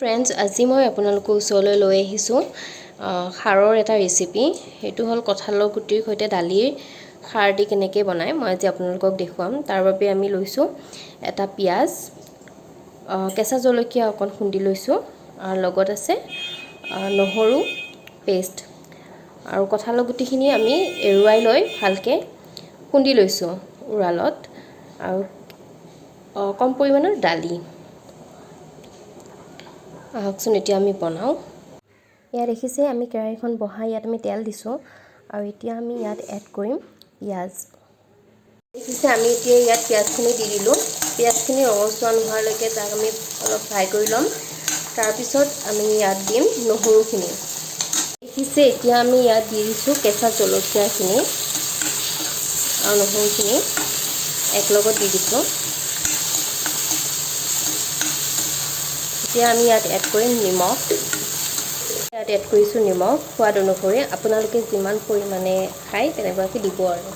Friends, আজি মই আপোনালোকৰ ওচৰলৈ লৈ আহিছোঁ খাৰৰ এটা ৰেচিপি। সেইটো হ'ল কঁঠালৰ গুটিৰ সৈতে দালিৰ খাৰ দি কেনেকৈ বনায় মই আজি আপোনালোকক দেখুৱাম। তাৰ বাবে আমি লৈছোঁ এটা পিঁয়াজ, কেঁচা জলকীয়া অকণ খুন্দি লৈছোঁ, আৰু লগত আছে নহৰু পেষ্ট, আৰু কঁঠালৰ গুটিখিনি আমি এৰুৱাই লৈ ভালকৈ খুন্দি লৈছোঁ উৰালত, আৰু কম পৰিমাণৰ দালি। আহকচোন এতিয়া আমি বনাওঁ। ইয়াত দেখিছে আমি কেৰাহীখন বহাই ইয়াত আমি তেল দিছোঁ, আৰু এতিয়া আমি ইয়াত এড কৰিম পিঁয়াজ। দেখিছে আমি এতিয়া ইয়াত পিঁয়াজখিনি দি দিলোঁ। পিঁয়াজখিনি ৰঙচুৱা নোহোৱালৈকে তাক আমি অলপ ফ্ৰাই কৰি ল'ম। তাৰপিছত আমি ইয়াত দিম নহৰুখিনি। দেখিছে এতিয়া আমি ইয়াত দি দিছোঁ কেঁচা জলকীয়াখিনি আৰু নহৰুখিনি একেলগত দি দিছোঁ। এতিয়া আমি ইয়াত এড কৰিম নিমখ। ইয়াত এড কৰিছোঁ নিমখ সোৱাদ অনুসৰি, আপোনালোকে যিমান পৰিমাণে খায় তেনেকুৱাকৈ দিব আৰু।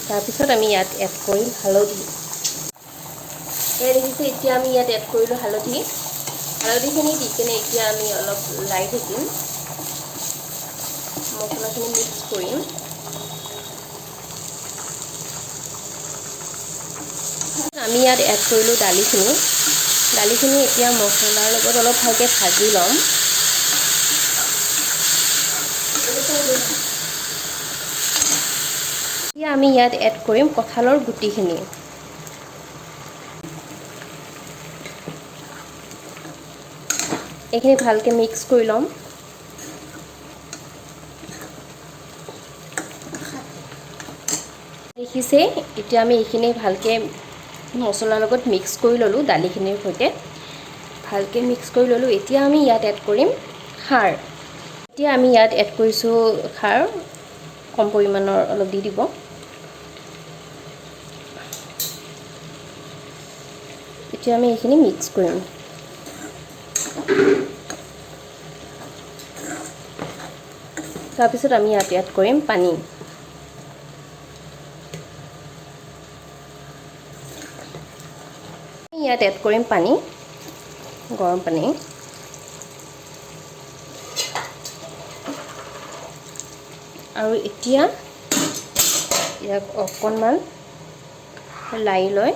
তাৰপিছত আমি ইয়াত এড কৰিম হালধি। এই দেখিছে এতিয়া আমি ইয়াত এড কৰিলোঁ হালধি। হালধিখিনি দি কিনে এতিয়া আমি অলপ লাৰি থাকিম, মছলাখিনি মিক্স কৰিম। আমি ইয়াত এড কৰিলোঁ দালিখিনি। দালিখিনি এতিয়া মছলাৰ লগত অলপ ভালকৈ ভাজি ল'ম। এতিয়া আমি ইয়াত এড কৰিম কঁঠালৰ গুটিখিনি। এইখিনি ভালকৈ মিক্স কৰি ল'ম। দেখিছে এতিয়া আমি এইখিনি ভালকৈ মছলাৰ লগত মিক্স কৰি ল'লোঁ, দালিখিনিৰ সৈতে ভালকৈ মিক্স কৰি ল'লোঁ। এতিয়া আমি ইয়াত এড কৰিম খাৰ। এতিয়া আমি ইয়াত এড কৰিছোঁ খাৰ, কম পৰিমাণৰ অলপ দি দিব। এতিয়া আমি এইখিনি মিক্স কৰিম। তাৰপিছত আমি ইয়াত এড কৰিম পানী। ইয়াত এড কৰিম পানী, গৰম পানী। আৰু এতিয়া ইয়াক অকণমান লাৰি লৈ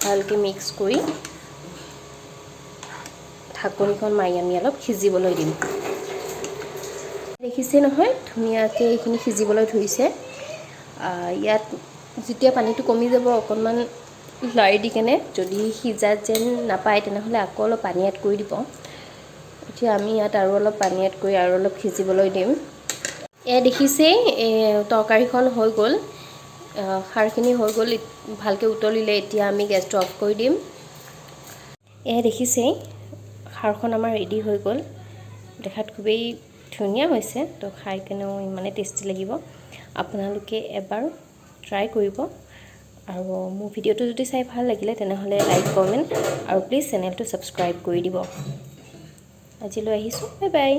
ভালকৈ মিক্স কৰি ঢাকনিখন মাৰি আমি অলপ সিজিবলৈ দিম। দেখিছে নহয় ধুনীয়াকৈ এইখিনি সিজিবলৈ ধৰিছে। ইয়াত যেতিয়া পানীটো কমি যাব অকণমান লাৰি দি কেনে, যদি সিজা যেন নাপায় তেনেহ'লে আকৌ অলপ পানী এড কৰি দিব। এতিয়া আমি ইয়াত আৰু অলপ পানী এড কৰি আৰু অলপ সিজিবলৈ দিম। এয়া দেখিছেই তৰকাৰীখন হৈ গ'ল, খাৰখিনি হৈ গ'ল, ভালকৈ উতলিলে। এতিয়া আমি গেছটো অফ কৰি দিম। এয়া দেখিছেই খাৰখন আমাৰ ৰেডি হৈ গ'ল। দেখাত খুবেই ধুনীয়া হৈছে, তো খাই কেনেও ইমানেই টেষ্টি লাগিব। আপোনালোকে এবাৰ ট্ৰাই কৰিব, আৰু মোৰ ভিডিঅ'টো যদি চাই ভাল লাগিলে তেনেহ'লে লাইক, কমেণ্ট আৰু প্লিজ চেনেলটো ছাবস্ক্ৰাইব কৰি দিব। আজিলৈ আহিছোঁ, বাই বাই।